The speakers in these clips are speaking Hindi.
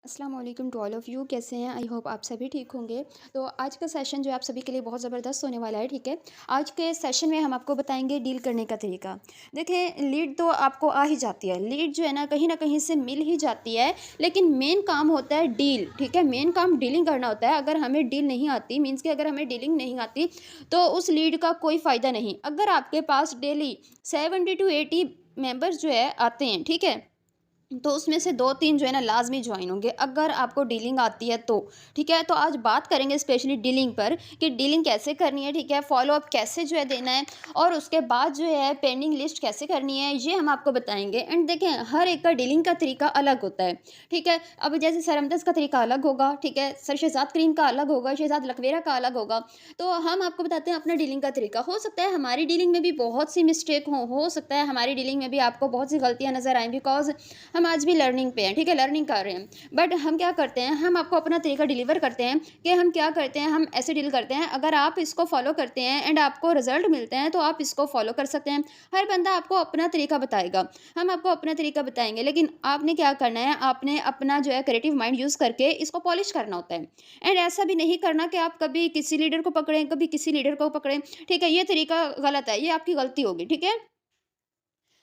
अस्सलाम वालेकुम टू ऑल ऑफ़ यू। कैसे हैं? आई होप आप सभी ठीक होंगे। तो आज का सेशन जो है आप सभी के लिए बहुत ज़बरदस्त होने वाला है, ठीक है? आज के सेशन में हम आपको बताएँगे डील करने का तरीका। देखें, लीड तो आपको आ ही जाती है, लीड जो है ना कहीं न कहीं से मिल ही जाती है, लेकिन मेन काम होता है डील, ठीक है? मेन काम डीलिंग करना होता है। अगर हमें डील नहीं आती, मीन्स कि अगर हमें डीलिंग नहीं आती, तो उस लीड का कोई फ़ायदा नहीं। अगर आपके पास डेली 70 टू 80 मेंबर्स जो है आते हैं, ठीक है? तो उसमें से 2-3 जो है ना लाज़मी जॉइन होंगे, अगर आपको डीलिंग आती है तो, ठीक है? तो आज बात करेंगे स्पेशली डीलिंग पर कि डीलिंग कैसे करनी है, ठीक है? फ़ॉलो-अप कैसे जो है देना है और उसके बाद जो है पेंडिंग लिस्ट कैसे करनी है, ये हम आपको बताएँगे। एंड देखें, हर एक का डीलिंग का तरीका अलग होता है, ठीक है? अब जैसे सरमदस का तरीका अलग होगा, ठीक है? सर शहज़ाद करीम का अलग होगा, शहज़ाद लकवेरा का अलग होगा। तो हम आपको बताते हैं अपना डीलिंग का तरीका। हो सकता है हमारी डीलिंग में भी बहुत सी मिस्टेक हो सकता है हमारी डीलिंग में भी आपको बहुत सी गलतियाँ नज़र आएँ, बिकॉज़ हम आज भी लर्निंग पे हैं, ठीक है? लर्निंग कर रहे हैं। बट हम क्या करते हैं, हम आपको अपना तरीका डिलीवर करते हैं कि हम क्या करते हैं, हम ऐसे डील करते हैं, अगर आप इसको फ़ॉलो करते हैं एंड आपको रिज़ल्ट मिलते हैं, तो आप इसको फ़ॉलो कर सकते हैं। हर बंदा आपको अपना तरीका बताएगा, हम आपको अपना तरीका बताएँगे, लेकिन आपने क्या करना है, आपने अपना जो है क्रिएटिव माइंड यूज़ करके इसको पॉलिश करना होता है। एंड ऐसा भी नहीं करना कि आप कभी किसी लीडर को पकड़ें, कभी किसी लीडर को पकड़ें, ठीक है? ये तरीका गलत है, ये आपकी गलती होगी, ठीक है?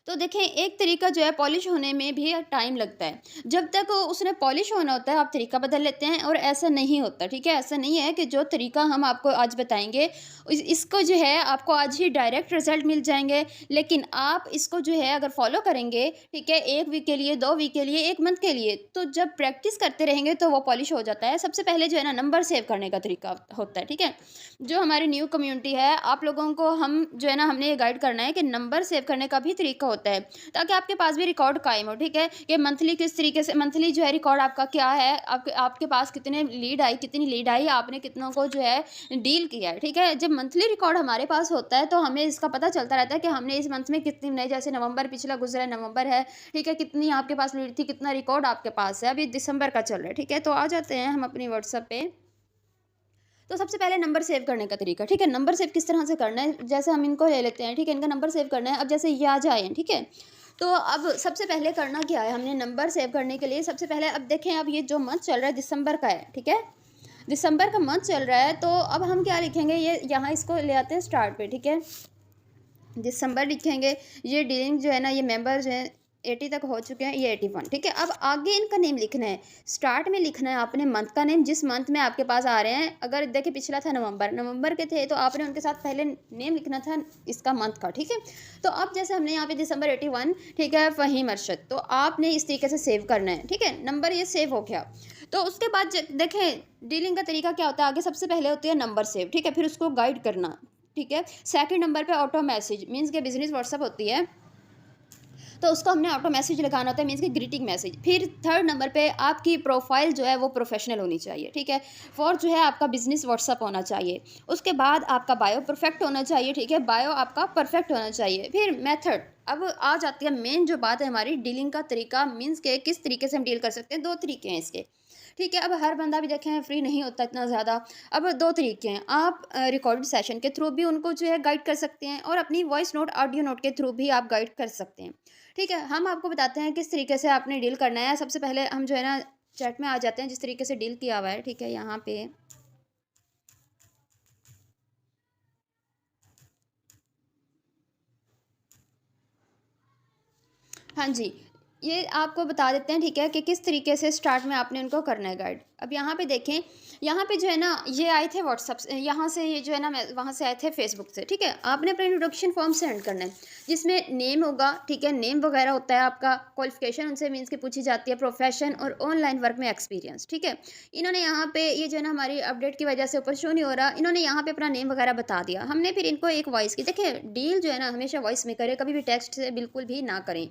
तो देखें, एक तरीका जो है पॉलिश होने में भी टाइम लगता है। जब तक उसने पॉलिश होना होता है, आप तरीका बदल लेते हैं और ऐसा नहीं होता, ठीक है? ऐसा नहीं है कि जो तरीका हम आपको आज बताएँगे इसको जो है आपको आज ही डायरेक्ट रिज़ल्ट मिल जाएँगे, लेकिन आप इसको जो है अगर फ़ॉलो करेंगे, ठीक है? 1 वीक के लिए, 2 वीक के लिए, 1 मंथ के लिए, तो जब प्रैक्टिस करते रहेंगे तो वो पॉलिश हो जाता है। सबसे पहले जो है ना नंबर सेव करने का तरीका होता है, ठीक है? जो हमारी न्यू कम्युनिटी है, आप लोगों को हम जो है ना हमने ये गाइड करना है कि नंबर सेव करने का भी तरीका होता है, ताकि आपके पास भी रिकॉर्ड कायम हो, ठीक है? कि मंथली किस तरीके से मंथली जो है रिकॉर्ड आपका क्या है, आपके आपके पास कितने लीड आई, कितनी लीड आई, आपने कितनों को जो है डील किया है, ठीक है? जब मंथली रिकॉर्ड हमारे पास होता है, तो हमें इसका पता चलता रहता है कि हमने इस मंथ में कितनी नए, जैसे नवंबर पिछला गुज़रा नवंबर है, ठीक है? कितनी आपके पास लीड थी, कितना रिकॉर्ड आपके पास है, अभी दिसंबर का चल रहा है, ठीक है? तो आ जाते हैं हम अपनी व्हाट्सएप पे। तो सबसे पहले नंबर सेव करने का तरीका, ठीक है? नंबर सेव किस तरह से करना है, जैसे हम इनको ले लेते हैं, ठीक है? इनका नंबर सेव करना है। अब जैसे ये आज आए हैं, ठीक है? तो अब सबसे पहले करना क्या है, हमने नंबर सेव करने के लिए सबसे पहले अब देखें, अब ये जो मंथ चल रहा है दिसंबर का है, ठीक है? दिसंबर का मंथ चल रहा है, तो अब हम क्या लिखेंगे, ये यहाँ इसको ले आते हैं स्टार्ट पे, ठीक है? दिसंबर लिखेंगे, ये डीलिंग जो है ना, ये मेंबर जो है 80 तक हो चुके हैं, ये 81, ठीक है? अब आगे इनका नेम लिखना है, स्टार्ट में लिखना है आपने मंथ का नेम, जिस मंथ में आपके पास आ रहे हैं। अगर देखिए पिछला था नवंबर, नवंबर के थे, तो आपने उनके साथ पहले नेम लिखना था इसका मंथ का, ठीक है? तो अब जैसे हमने यहाँ पे दिसंबर 81, ठीक है, फ़हीम अरशद, तो आपने इस तरीके से सेव करना है, ठीक है? नंबर ये सेव हो गया। तो उसके बाद देखें, डीलिंग का तरीका क्या होता है, आगे सबसे पहले होती है नंबर सेव, ठीक है? फिर उसको गाइड करना, ठीक है? सेकंड नंबर पे ऑटो मैसेज, मीन्स कि बिज़नेस व्हाट्सएप होती है, तो उसको हमने ऑटो मैसेज लगाना होता है, मीन्स कि ग्रीटिंग मैसेज। फिर थर्ड नंबर पे आपकी प्रोफाइल जो है वो प्रोफेशनल होनी चाहिए, ठीक है? फोर्थ जो है आपका बिज़नेस व्हाट्सएप होना चाहिए। उसके बाद आपका बायो परफेक्ट होना चाहिए, ठीक है? बायो आपका परफेक्ट होना चाहिए। फिर मेथड, अब आ जाती है मेन जो बात है हमारी डीलिंग का तरीका, मीन्स के किस तरीके से हम डील कर सकते हैं। 2 तरीके हैं इसके, ठीक है? अब हर बंदा भी देखें फ्री नहीं होता इतना ज़्यादा। अब 2 तरीके हैं, आप रिकॉर्डेड सेशन के थ्रू भी उनको जो है गाइड कर सकते हैं और अपनी वॉइस नोट, ऑडियो नोट के थ्रू भी आप गाइड कर सकते हैं, ठीक है? हम आपको बताते हैं किस तरीके से आपने डील करना है। सबसे पहले हम जो है ना चैट में आ जाते हैं, जिस तरीके से डील किया हुआ है, ठीक है? यहाँ पे हाँ जी, ये आपको बता देते हैं, ठीक है, कि किस तरीके से स्टार्ट में आपने उनको करना है गाइड। अब यहाँ पे देखें, यहाँ पे जो है ना ये आए थे व्हाट्सएप से, यहाँ से ये जो है ना मैं वहाँ से आए थे फेसबुक से, ठीक है? आपने अपना इंट्रोडक्शन फॉर्म सेंड करना है, जिसमें नेम होगा, ठीक है? नेम वगैरह होता है आपका, क्वालिफिकेशन उनसे मीन्स की पूछी जाती है, प्रोफेशन और ऑनलाइन वर्क में एक्सपीरियंस, ठीक है? इन्होंने यहाँ पे ये जो है ना हमारी अपडेट की वजह से ऊपर शो नहीं हो रहा, इन्होंने यहाँ पे अपना नेम वगैरह बता दिया। हमने फिर इनको एक वॉइस की, देखिए डील जो है ना हमेशा वॉइस में करें, कभी भी टेक्स्ट से बिल्कुल भी ना करें,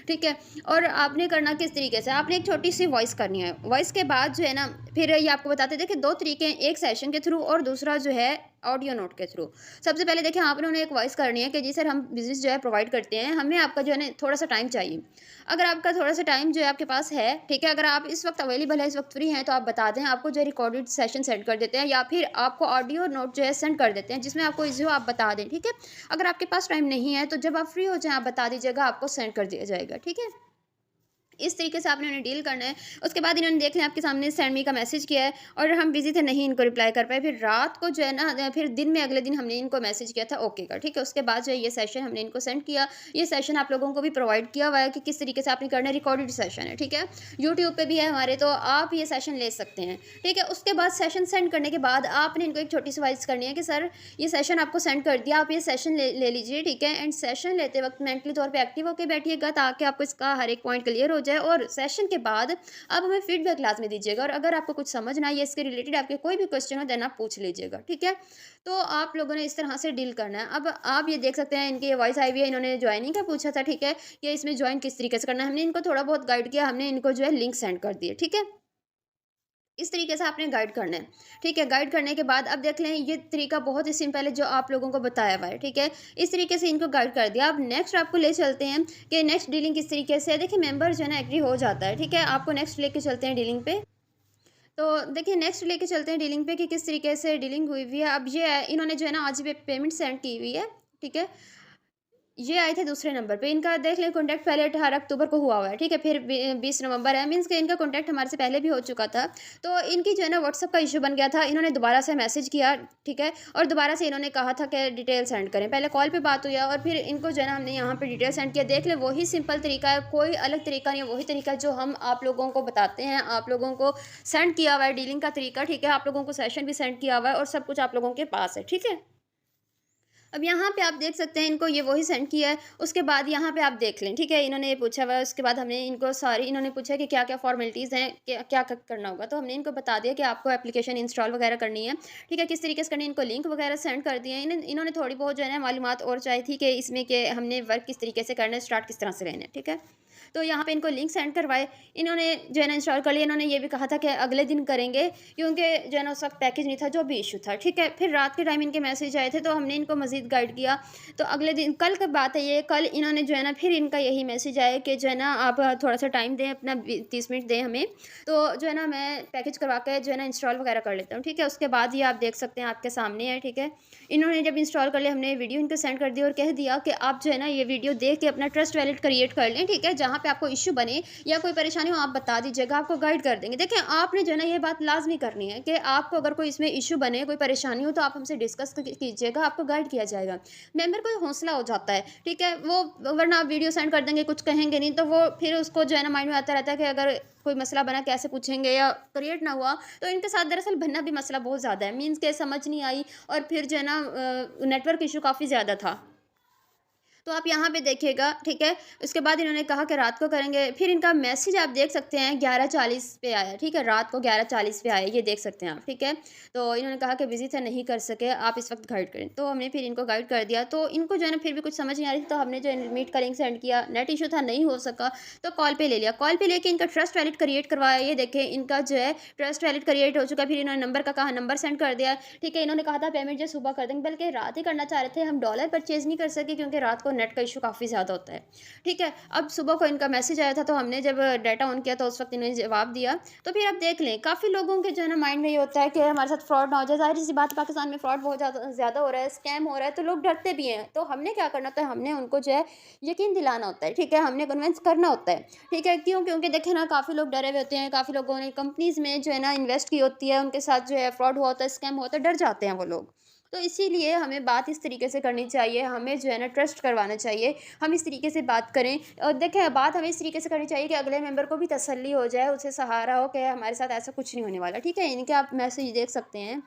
ठीक है? और आपने करना किस तरीके से, आपने एक छोटी सी वॉइस करनी है। वॉइस के बाद जो है ना फिर ये आपको बताते हैं, देखिए 2 तरीके हैं, एक सेशन के थ्रू और दूसरा जो है ऑडियो नोट के थ्रू। सबसे पहले देखिए आपने उन्हें एक वॉइस करनी है कि जी सर हम बिज़नेस जो है प्रोवाइड करते हैं, हमें आपका जो है ना थोड़ा-सा टाइम चाहिए। अगर आपका थोड़ा-सा टाइम जो है आपके पास है, ठीक है? अगर आप इस वक़्त अवेलेबल है, इस वक़्त फ्री हैं, तो आप बता दें, आपको जो है रिकॉर्डेड सेशन सेंड कर देते हैं या फिर आपको ऑडियो नोट जो है सेंड कर देते हैं, जिसमें आपको जो आप बता दें, ठीक है? अगर आपके पास टाइम नहीं है, तो जब आप फ्री हो जाएँ आप बता दीजिएगा, आपको सेंड कर दिया जाएगा, ठीक है? इस तरीके से आपने उन्हें डील करना है। उसके बाद इन्होंने देख लिया आपके सामने सेंड मी का मैसेज किया है और हम बिज़ी थे, नहीं इनको रिप्लाई कर पाए। फिर रात को जो है ना फिर दिन में अगले दिन हमने इनको मैसेज किया था ओके का, ठीक है। उसके बाद जो है ये सेशन हमने इनको सेंड किया। ये सेशन आप लोगों को भी प्रोवाइड किया हुआ है कि किस तरीके से आपने करना है, रिकॉर्डेड सेशन है, ठीक है। यूट्यूब पे भी है हमारे, तो आप ये सेशन ले सकते हैं, ठीक है। उसके बाद सेशन सेंड करने के बाद आपने इनको एक छोटी सी वाइस करनी है कि सर ये सेशन आपको सेंड कर दिया, आप ये सेशन ले लीजिए, ठीक है। एंड सेशन लेते वक्त मेंटली तौर पे एक्टिव होकर बैठिएगा ताकि आपको इसका हर एक पॉइंट क्लियर हो जाए। और सेशन के बाद आप हमें फीडबैक क्लास में दीजिएगा और अगर आपको कुछ समझ ना आए या इसके रिलेटेड आपके कोई भी क्वेश्चन हो देन आप पूछ लीजिएगा, ठीक है। तो आप लोगों ने इस तरह से डील करना है। अब आप ये देख सकते हैं इनकी वॉइस आई हुई है, इन्होंने ज्वाइनिंग का पूछा था, ठीक है, कि इसमें ज्वाइन किस तरीके से करना है। हमने इनको थोड़ा बहुत गाइड किया, हमने इनको जो है लिंक सेंड कर दिए, ठीक है। इस तरीके से आपने गाइड करना है, ठीक है। गाइड करने के बाद अब देख लें ये तरीका बहुत ही सिंपल है जो आप लोगों को बताया हुआ है, ठीक है। इस तरीके से इनको गाइड कर दिया। अब नेक्स्ट आपको ले चलते हैं कि नेक्स्ट डीलिंग किस तरीके से है। देखिए मेंबर जो है ना एग्री हो जाता है, ठीक है। आपको नेक्स्ट लेके चलते हैं डीलिंग पे। तो देखिए नेक्स्ट लेके चलते हैं डीलिंग पे कि किस तरीके से डीलिंग हुई हुई है। अब ये है इन्होंने जो है ना आज भी पेमेंट सेंड की हुई है, ठीक है। ये आए थे दूसरे नंबर पे। इनका देख लें कॉन्टैक्ट पहले 18 अक्टूबर को हुआ हुआ है, ठीक है। फिर 20 नवंबर है, मीन्स कि इनका कॉन्टैक्ट हमारे से पहले भी हो चुका था। तो इनकी जो है ना व्हाट्सएप का इशू बन गया था, इन्होंने दोबारा से मैसेज किया, ठीक है। और दोबारा से इन्होंने कहा था कि डिटेल सेंड करें। पहले कॉल पे बात हुई है और फिर इनको जो है ना हमने यहाँ पे डिटेल सेंड किया। देख लें वही सिंपल तरीका है, कोई अलग तरीका नहीं है, वही तरीका जो हम आप लोगों को बताते हैं, आप लोगों को सेंड किया हुआ है डीलिंग का तरीका, ठीक है। आप लोगों को सेशन भी सेंड किया हुआ है और सब कुछ आप लोगों के पास है, ठीक है। अब यहाँ पे आप देख सकते हैं इनको ये वही सेंड किया है। उसके बाद यहाँ पे आप देख लें, ठीक है। इन्होंने ये पूछा हुआ है, उसके बाद हमने इनको सारी इन्होंने पूछा कि क्या-क्या फॉर्मेलिटीज़ हैं, क्या-क्या करना होगा। तो हमने इनको बता दिया कि आपको एप्लीकेशन इंस्टॉल वगैरह करनी है, ठीक है। किस तरीके से करनी है, इनको लिंक वगैरह सेंड कर दिए हैं। इन्होंने थोड़ी बहुत जो है ना मालूमात और चाहिए थी कि इसमें कि हमने वर्क किस तरीके से करना है, स्टार्ट किस तरह से लेना है, ठीक है। तो यहाँ पे इनको लिंक सेंड करवाए। इन्होंने जो है ना इंस्टॉल कर लिया। इन्होंने ये भी कहा था कि अगले दिन करेंगे क्योंकि जो है ना उस वक्त पैकेज नहीं था, जो भी इशू था, ठीक है। फिर रात के टाइम इनके मैसेज आए थे तो हमने इनको मज़ीद गाइड किया। तो अगले दिन कल की बात है ये, कल इन्होंने जो है ना फिर इनका यही मैसेज आया कि जो है ना आप थोड़ा-सा टाइम दें, अपना 30 मिनट दें हमें, तो जो है ना मैं पैकेज करवा के जो है ना इंस्टॉल वगैरह कर लेता हूँ, ठीक है। उसके बाद ये आप देख सकते हैं आपके सामने है, ठीक है। इन्होंने जब इंस्टॉल कर लिया हमने वीडियो इनको सेंड कर दी और कह दिया कि आप जो है ना ये वीडियो देख के अपना ट्रस्ट वैलेट क्रिएट कर लें, ठीक है। जहाँ पे आपको इश्यू बने या कोई परेशानी हो आप बता दीजिएगा, आपको गाइड कर देंगे। देखिए आपने जो है ना ये बात लाज़मी करनी है कि आपको अगर कोई इसमें इश्यू बने, कोई परेशानी हो तो आप हमसे डिस्कस कीजिएगा, आपको गाइड किया जाएगा। मेंबर को हौसला हो जाता है, ठीक है। वो वरना आप वीडियो सेंड कर देंगे, कुछ कहेंगे नहीं, तो वो फिर उसको जो है ना माइंड में आता रहता है कि अगर कोई मसला बना कैसे पूछेंगे या क्रिएट ना हुआ। तो इनके साथ दरअसल बनना भी मसला बहुत ज़्यादा है, मीन्स के समझ नहीं आई और फिर जो है ना नेटवर्क इशू काफ़ी ज़्यादा था। तो आप यहाँ पे देखिएगा, ठीक है। उसके बाद इन्होंने कहा कि रात को करेंगे। फिर इनका मैसेज आप देख सकते हैं 11:40 पे आया, ठीक है। रात को 11:40 पे आया, ये देख सकते हैं आप, ठीक है। तो इन्होंने कहा कि बिज़ी थे, नहीं कर सके, आप इस वक्त गाइड करें। तो हमने फिर इनको गाइड कर दिया। तो इनको जो है ना फिर भी कुछ समझ नहीं आ रही थी, तो हमने जो है मीट का लिंक सेंड किया। नेट इशू था, नहीं हो सका, तो कॉल पे ले लिया। कॉल पे लेके इनका ट्रस्ट वैलिड क्रिएट करवाया। ये देखें इनका जो है ट्रस्ट वैलिड क्रिएट हो चुका है। फिर इन्होंने नंबर का कहा, नंबर सेंड कर दिया, ठीक है। इन्होंने कहा था पेमेंट जो सुबह कर देंगे, बल्कि रात ही करना चाह रहे थे। हम डॉलर परचेज़ नहीं कर सके क्योंकि रात को नेट का इशू काफ़ी ज़्यादा होता है, ठीक है। अब सुबह को इनका मैसेज आया था तो हमने जब डाटा ऑन किया तो उस वक्त इन्होंने जवाब दिया। तो फिर आप देख लें काफ़ी लोगों के जो है ना माइंड में ये होता है कि हमारे साथ फ्रॉड ना हो जाए। ज़ाहिर सी बात है पाकिस्तान में फ्रॉड बहुत ज़्यादा हो रहा है, स्कैम हो रहा है, तो लोग डरते भी हैं। तो हमने क्या करना होता है, हमने उनको जो है यकीन दिलाना होता है, ठीक है। हमने कन्विंस करना होता है, ठीक है। क्यों? क्योंकि देखें ना काफ़ी लोग डरे हुए होते हैं, काफ़ी लोगों ने कंपनीज़ में जो है ना इन्वेस्ट की होती है, उनके साथ जो है फ्रॉड हुआ होता है, स्कैम हुआ होता है, डर जाते हैं वो लोग। तो इसीलिए हमें बात इस तरीके से करनी चाहिए, हमें जो है ना ट्रस्ट करवाना चाहिए, हम इस तरीके से बात करें। और देखें बात हमें इस तरीके से करनी चाहिए कि अगले मेंबर को भी तसल्ली हो जाए, उसे सहारा हो कि हमारे साथ ऐसा कुछ नहीं होने वाला, ठीक है। इनके आप मैसेज देख सकते हैं।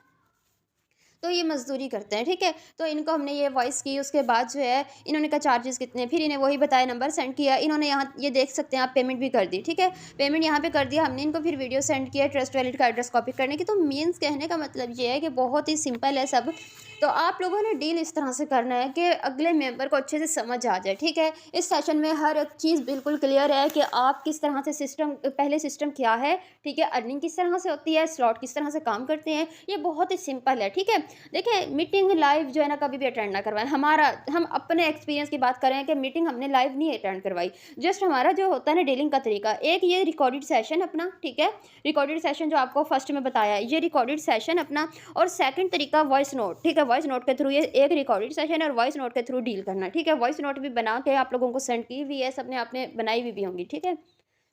तो ये मज़दूरी करते हैं, ठीक है। तो इनको हमने ये वॉइस की, उसके बाद जो है इन्होंने कहा चार्जेस कितने, फिर इन्हें वही बताया, नंबर सेंड किया। इन्होंने यहाँ ये देख सकते हैं आप पेमेंट भी कर दी, ठीक है। पेमेंट यहाँ पे कर दिया हमने इनको। फिर वीडियो सेंड किया ट्रस्ट वैलिड का एड्रेस कॉपी करने की। तो मीन्स कहने का मतलब ये है कि बहुत ही सिंपल है सब। तो आप लोगों ने डील इस तरह से करना है कि अगले मेंबर को अच्छे से समझ आ जाए, ठीक है। इस सेशन में हर एक चीज़ बिल्कुल क्लियर है कि आप किस तरह से सिस्टम, पहले सिस्टम क्या है, ठीक है, अर्निंग किस तरह से होती है, स्लॉट किस तरह से काम करते हैं, ये बहुत ही सिंपल है, ठीक है। देखिए मीटिंग लाइव जो है ना कभी भी अटेंड ना करवाएं। हम अपने एक्सपीरियंस की बात करें कि मीटिंग हमने लाइव नहीं अटेंड करवाई। जस्ट हमारा जो होता है ना डीलिंग का तरीका, एक ये रिकॉर्डेड सेशन अपना, ठीक है। रिकॉर्डेड सेशन जो आपको फर्स्ट में बताया है, ये रिकॉर्डेड सेशन अपना। और सेकंड तरीका वॉइस नोट, ठीक है। वॉइस नोट के थ्रू, ये एक रिकॉर्डेड सेशन और वॉइस नोट के थ्रू डील करना, ठीक है। वॉइस नोट भी बना के आप लोगों को सेंड की हुई है, सबने आपने बनाई हुई भी होंगी, ठीक है।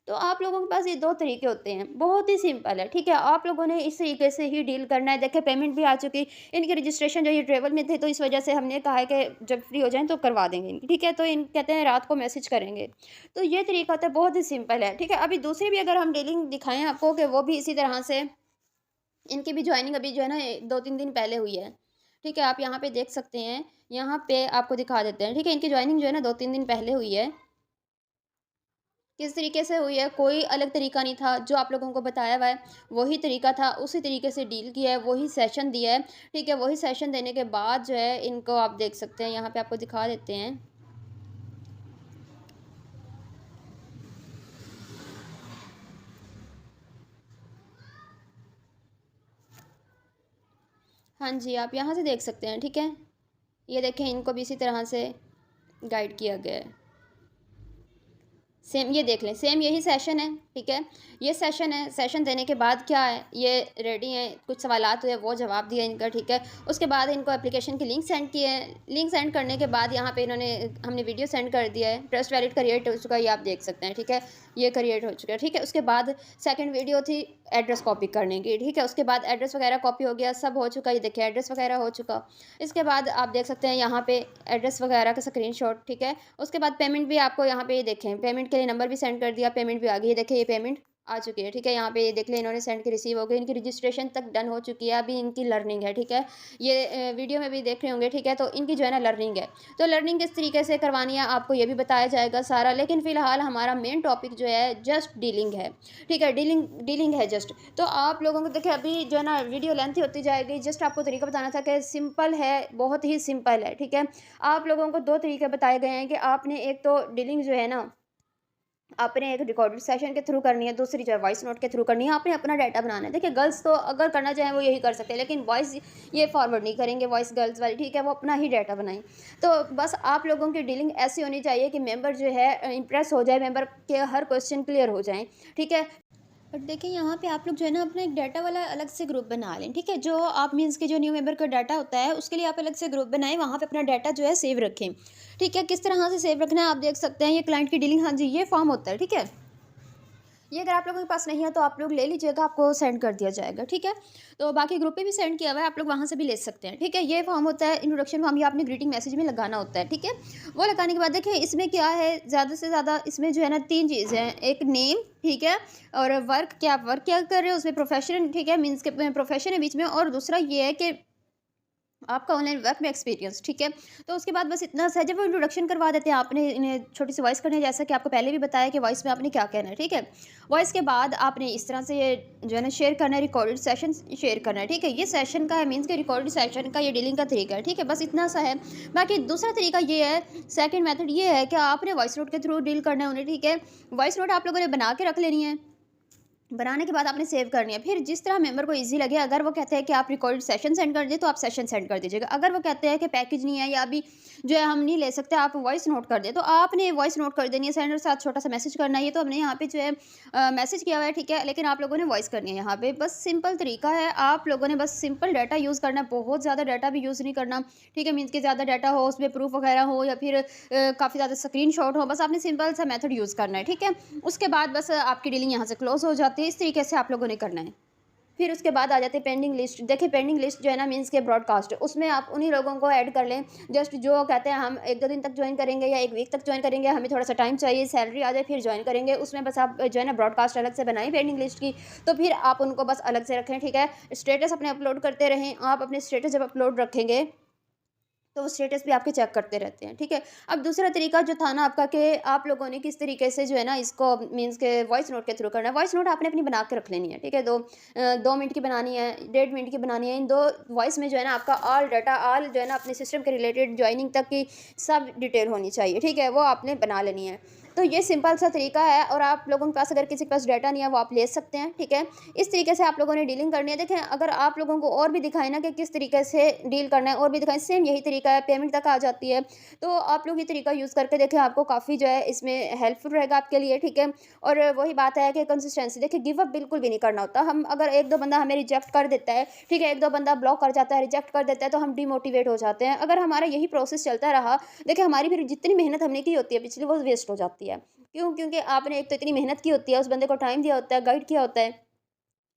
तो आप लोगों के पास ये 2 तरीके होते हैं, बहुत ही सिंपल है, ठीक है? आप लोगों ने इस तरीके से ही डील करना है। देखिए पेमेंट भी आ चुकी, इनकी रजिस्ट्रेशन जो ये ट्रैवल में थे तो इस वजह से हमने कहा है कि जब फ्री हो जाएँ तो करवा देंगे इनकी, ठीक है? तो इन कहते हैं रात को मैसेज करेंगे। तो ये तरीका होता है, बहुत ही सिंपल है, ठीक है? अभी दूसरी भी अगर हम डीलिंग दिखाएँ आपको कि वो भी इसी तरह से इनकी भी जॉइनिंग अभी जो है ना 2-3 दिन पहले हुई है, ठीक है? आप यहाँ पे देख सकते हैं, यहाँ पे आपको दिखा देते हैं, ठीक है? इनकी जॉइनिंग जो है ना 2-3 दिन पहले हुई है। किस तरीके से हुई है, कोई अलग तरीका नहीं था, जो आप लोगों को बताया हुआ है, वही तरीका था, उसी तरीके से डील किया है, वही सेशन दिया है, ठीक है? वही सेशन देने के बाद जो है इनको आप देख सकते हैं, यहाँ पे आपको दिखा देते हैं। हाँ जी, आप यहाँ से देख सकते हैं, ठीक है? ये देखें इनको भी इसी तरह से गाइड किया गया है। सेम ये देख लें, सेम यही सेशन है, ठीक है? ये सेशन है, सेशन देने के बाद क्या है, ये रेडी हैं, कुछ सवालात हुए वो जवाब दिया इनका, ठीक है? उसके बाद इनको एप्लीकेशन की लिंक सेंड की है, लिंक सेंड करने के बाद यहाँ पे इन्होंने हमने वीडियो सेंड कर दिया है, ट्रस्ट वैलिड क्रिएट हो चुका है, ये आप देख सकते हैं, ठीक है? ये क्रिएट हो चुका है, ठीक है? उसके बाद सेकंड वीडियो थी एड्रेस कॉपी करने की, ठीक है? उसके बाद एड्रेस वगैरह कॉपी हो गया, सब हो चुका, ये देखिए एड्रेस वगैरह हो चुका। इसके बाद आप देख सकते हैं यहाँ पे एड्रेस वगैरह का स्क्रीनशॉट, ठीक है? उसके बाद पेमेंट भी आपको यहाँ पे ये देखें, पेमेंट के लिए नंबर भी सेंड कर दिया, पेमेंट भी आ गई। ये देखिए ये पेमेंट आ चुकी है, ठीक है? यहाँ पे ये देख लें इन्होंने सेंड की रिसीव हो गई, इनकी रजिस्ट्रेशन तक डन हो चुकी है, अभी इनकी लर्निंग है, ठीक है? ये वीडियो में भी देख रहे होंगे, ठीक है? तो इनकी जो है ना लर्निंग है। तो लर्निंग किस तरीके से करवानी है आपको ये भी बताया जाएगा सारा, लेकिन फ़िलहाल हमारा मेन टॉपिक जो है जस्ट डीलिंग है, ठीक है? डीलिंग डीलिंग है जस्ट। तो आप लोगों को देखिए अभी जो है ना वीडियो लेंथी होती जाएगी, जस्ट आपको तरीका बताना था कि सिंपल है, बहुत ही सिंपल है, ठीक है? आप लोगों को 2 तरीके बताए गए हैं कि आपने एक तो डीलिंग जो है ना आपने एक रिकॉर्डेड सेशन के थ्रू करनी है, दूसरी जो है वॉइस नोट के थ्रू करनी है, आपने अपना डाटा बनाना है। देखिए गर्ल्स तो अगर करना चाहें वो यही कर सकते हैं, लेकिन वॉइस ये फॉरवर्ड नहीं करेंगे, वॉइस गर्ल्स वाली, ठीक है? वो अपना ही डाटा बनाएँ। तो बस आप लोगों की डीलिंग ऐसी होनी चाहिए कि मेंबर जो है इम्प्रेस हो जाए, मेंबर के हर क्वेश्चन क्लियर हो जाएँ, ठीक है? बट देखिए यहाँ पे आप लोग जो है ना अपना एक डाटा वाला अलग से ग्रुप बना लें, ठीक है? जो आप मीन्स के जो न्यू मेंबर का डाटा होता है उसके लिए आप अलग से ग्रुप बनाएं, वहाँ पे अपना डाटा जो है सेव रखें, ठीक है? किस तरह से सेव रखना है आप देख सकते हैं, ये क्लाइंट की डीलिंग, हाँ जी ये फॉर्म होता है, ठीक है? ये अगर आप लोगों के पास नहीं है तो आप लोग ले लीजिएगा, आपको सेंड कर दिया जाएगा, ठीक है? तो बाकी ग्रुप पे भी सेंड किया हुआ है, आप लोग वहाँ से भी ले सकते हैं, ठीक है? ये फॉर्म होता है इंट्रोडक्शन फॉर्म, ये आपने ग्रीटिंग मैसेज में लगाना होता है, ठीक है? वो लगाने के बाद देखिए इसमें क्या है, ज़्यादा से ज़्यादा इसमें जो है ना 3 चीज़ें हैं, एक नेम, ठीक है? और वर्क, क्या आप वर्क क्या कर रहे हो उसमें, प्रोफेशन, ठीक है? मीन्स के प्रोफेशन है बीच में, और दूसरा ये है कि आपका ऑनलाइन वर्क में एक्सपीरियंस, ठीक है? तो उसके बाद बस इतना सा है, जब वो इंट्रोडक्शन करवा देते हैं, आपने इन्हें छोटी सी वॉइस करनी है, जैसा कि आपको पहले भी बताया कि वॉइस में आपने क्या कहना है, ठीक है? वॉइस के बाद आपने इस तरह से ये जो है ना शेयर करना है, रिकॉर्डेड सेशन शेयर करना है, ठीक है? ये सेशन का है, मीन्स के रिकॉर्डेड सेशन का ये डीलिंग का तरीका है, ठीक है? बस इतना सा है। बाकी दूसरा तरीका ये है, सेकंड मेथड ये है कि आपने वॉइस नोट के थ्रू डील करना है उन्हें, ठीक है? वॉइस नोट आप लोगों ने बना के रख लेनी है, बनाने के बाद आपने सेव करनी है। फिर जिस तरह मेंबर को ईज़ी लगे, अगर वो कहते हैं कि आप रिकॉर्डेड सेशन सेंड कर दें, तो आप सेशन सेंड कर दीजिएगा। अगर वो कहते हैं कि पैकेज नहीं है या अभी जो है हम नहीं ले सकते, आप वॉइस नोट कर दें, तो आपने वॉइस नोट कर देनी है, सेंडर के साथ छोटा-सा मैसेज करना है। ये तो हमने यहाँ पे जो है मैसेज किया हुआ है, ठीक है? लेकिन आप लोगों ने वॉइस करनी है यहाँ पे। बस सिंपल तरीका है, आप लोगों ने बस सिंपल डाटा यूज़ करना है, बहुत ज़्यादा डाटा भी यूज़ नहीं करना, ठीक है? मीन्स कि ज़्यादा डाटा हो, उसमें प्रूफ वगैरह हो या फिर काफ़ी ज़्यादा स्क्रीनशॉट हो, बस आपने सिंपल सा मेथड यूज़ करना है, ठीक है? उसके बाद बस आपकी डीलिंग यहाँ से क्लोज़ हो जाती है। इस तरीके से आप लोगों ने करना है। फिर उसके बाद आ जाती है पेंडिंग लिस्ट। देखिए पेंडिंग लिस्ट जो है ना मीन्स के ब्रॉडकास्ट, उसमें आप उन्हीं लोगों को ऐड कर लें जस्ट जो कहते हैं हम 1-2 दिन तक ज्वाइन करेंगे या 1 वीक तक ज्वाइन करेंगे, हमें थोड़ा सा टाइम चाहिए, सैलरी आ जाए फिर ज्वाइन करेंगे। उसमें बस आप जो है ना ब्रॉडकास्ट अलग से बनाएँ पेंडिंग लिस्ट की, तो फिर आप उनको बस अलग से रखें, ठीक है? स्टेटस अपने अपलोड करते रहें। आप अपने स्टेटस जब अपलोड रखेंगे तो वो स्टेटस भी आपके चेक करते रहते हैं, ठीक है? अब दूसरा तरीका जो था ना आपका कि आप लोगों ने किस तरीके से जो है ना इसको मीन्स के वॉइस नोट के थ्रू करना है। वॉइस नोट आपने अपनी बना के रख लेनी है, ठीक है? 2 मिनट की बनानी है, 1.5 मिनट की बनानी है। इन 2 वॉइस में जो है ना आपका ऑल डाटा, ऑल जो है ना अपने सिस्टम के रिलेटेड जॉइनिंग तक की सब डिटेल होनी चाहिए, ठीक है? वो आपने बना लेनी है। तो ये सिंपल सा तरीका है, और आप लोगों के पास अगर किसी के पास डाटा नहीं है वो आप ले सकते हैं, ठीक है? इस तरीके से आप लोगों ने डीलिंग करनी है। देखें अगर आप लोगों को और भी दिखाए ना कि किस तरीके से डील करना है, और भी दिखाएं, सेम यही तरीका है, पेमेंट तक आ जाती है। तो आप लोग ये तरीका यूज़ करके देखें, आपको काफ़ी जो है इसमें हेल्पफुल रहेगा आपके लिए, ठीक है? और वही बात है कि कंसिस्टेंसी, देखिए गिव अप बिल्कुल भी नहीं करना होता। हम अगर 1-2 बंदा हमें रिजेक्ट कर देता है, ठीक है? 1-2 बंदा ब्लॉक कर जाता है, रिजेक्ट कर देता है, तो हम डिमोटिवेट हो जाते हैं। अगर हमारा यही प्रोसेस चलता रहा, देखिए हमारी फिर जितनी मेहनत हमने की होती है पिछली, वो वेस्ट हो जाती है। है। क्यों? क्योंकि आपने एक तो इतनी मेहनत की होती है, उस बंदे को टाइम दिया होता है, गाइड किया होता है,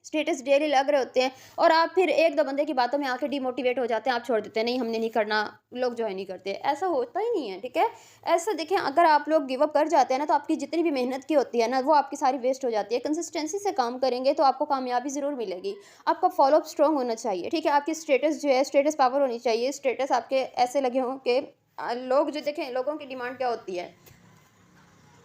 स्टेटस डेली लग रहे होते हैं और आप फिर 1-2 बंदे की बातों में आके डिमोटिवेट हो जाते हैं, आप छोड़ देते हैं, नहीं हमने नहीं करना, लोग जॉइन नहीं करते। ऐसा होता ही नहीं है, ठीक है? ऐसा देखें, अगर आप लोग गिव अप कर जाते हैं ना, तो आपकी जितनी भी मेहनत की होती है ना, वो आपकी सारी वेस्ट हो जाती है। कंसिस्टेंसी से काम करेंगे तो आपको कामयाबी ज़रूर मिलेगी। आपका फ़ॉलो अप स्ट्रॉन्ग होना चाहिए, ठीक है? आपकी स्टेटस जो है, स्टेटस पावर होनी चाहिए। स्टेटस आपके ऐसे लगे हों कि लोग जो देखें, लोगों की डिमांड क्या होती है?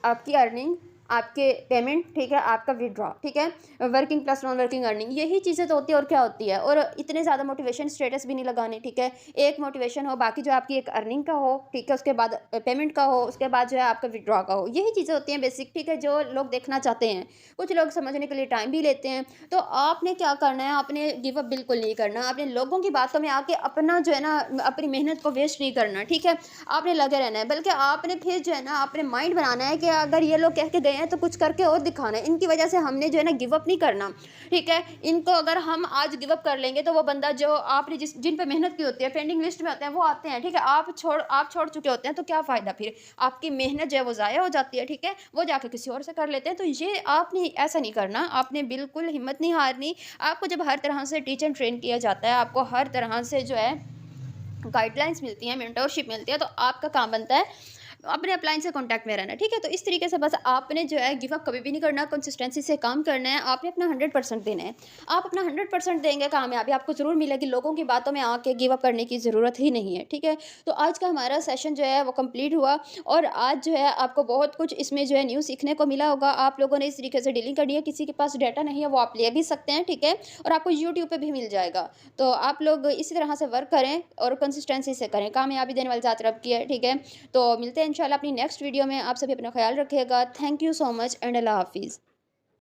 आपकी अर्निंग, आपके पेमेंट, ठीक है, आपका विथड्रॉ, ठीक है, working plus non working earning, यही चीज़ें तो होती है और क्या होती है। और इतने ज़्यादा मोटिवेशन स्टेटस भी नहीं लगाने, ठीक है, एक मोटिवेशन हो, बाकी जो आपकी एक अर्निंग का हो, ठीक है, उसके बाद पेमेंट का हो, उसके बाद जो है आपका विथड्रॉ का हो, यही चीज़ें होती हैं बेसिक, ठीक है, जो लोग देखना चाहते हैं। कुछ लोग समझने के लिए टाइम भी लेते हैं। तो आपने क्या करना है, आपने गिव अप बिल्कुल नहीं करना, आपने लोगों की बातों में आके अपना जो है ना, अपनी मेहनत को वेस्ट नहीं करना, ठीक है, आपने लगे रहना है। बल्कि आपने फिर जो है ना, आपने माइंड बनाना है कि अगर ये लोग कह के गए हैं तो कुछ करके और दिखाना है। इनकी वजह से हमने जो है ना गिव अप नहीं करना, ठीक है। इनको अगर हम आज गिव अप कर लेंगे तो वो बंदा जो आपने जिन पे मेहनत की होती है, पेंडिंग लिस्ट में होते हैं, वो आते हैं, ठीक है। आप छोड़ चुके होते हैं, तो क्या फ़ायदा फिर? आपकी मेहनत जो है वो ज़ाया हो जाती है, ठीक है। वो जाके किसी और से कर लेते हैं। तो ये आपने ऐसा नहीं करना, आपने बिल्कुल हिम्मत नहीं हारनी। आपको जब हर तरह से टीच एंड ट्रेन किया जाता है, आपको हर तरह से जो है गाइडलाइंस मिलती हैं, मेंटरशिप मिलती है, तो आपका काम बनता है अपने अपलाइन से कॉन्टैक्ट में रहना, ठीक है। तो इस तरीके से बस आपने जो है गिव अप कभी भी नहीं करना, कंसिस्टेंसी से काम करना है, आपने अपना 100% देना है। आप अपना 100% देंगे, कामयाबी आपको ज़रूर मिलेगी। लोगों की बातों में आके गिव अप करने की ज़रूरत ही नहीं है, ठीक है। तो आज का हमारा सेशन जो है वो कंप्लीट हुआ और आज जो है आपको बहुत कुछ इसमें जो है न्यू सीखने को मिला होगा। आप लोगों ने इस तरीके से डीलिंग करनी है, किसी के पास डाटा नहीं है वो आप ले भी सकते हैं, ठीक है, और आपको यूट्यूब पे भी मिल जाएगा। तो आप लोग इसी तरह से वर्क करें और कंसिस्टेंसी से करें, कामयाबी देने वाली ज़ात रब की है, ठीक है। तो मिलते हैं इंशाल्लाह अपनी नेक्स्ट वीडियो में। आप सभी अपना ख्याल रखिएगा। Thank you so much and अल्लाह हाफिज़।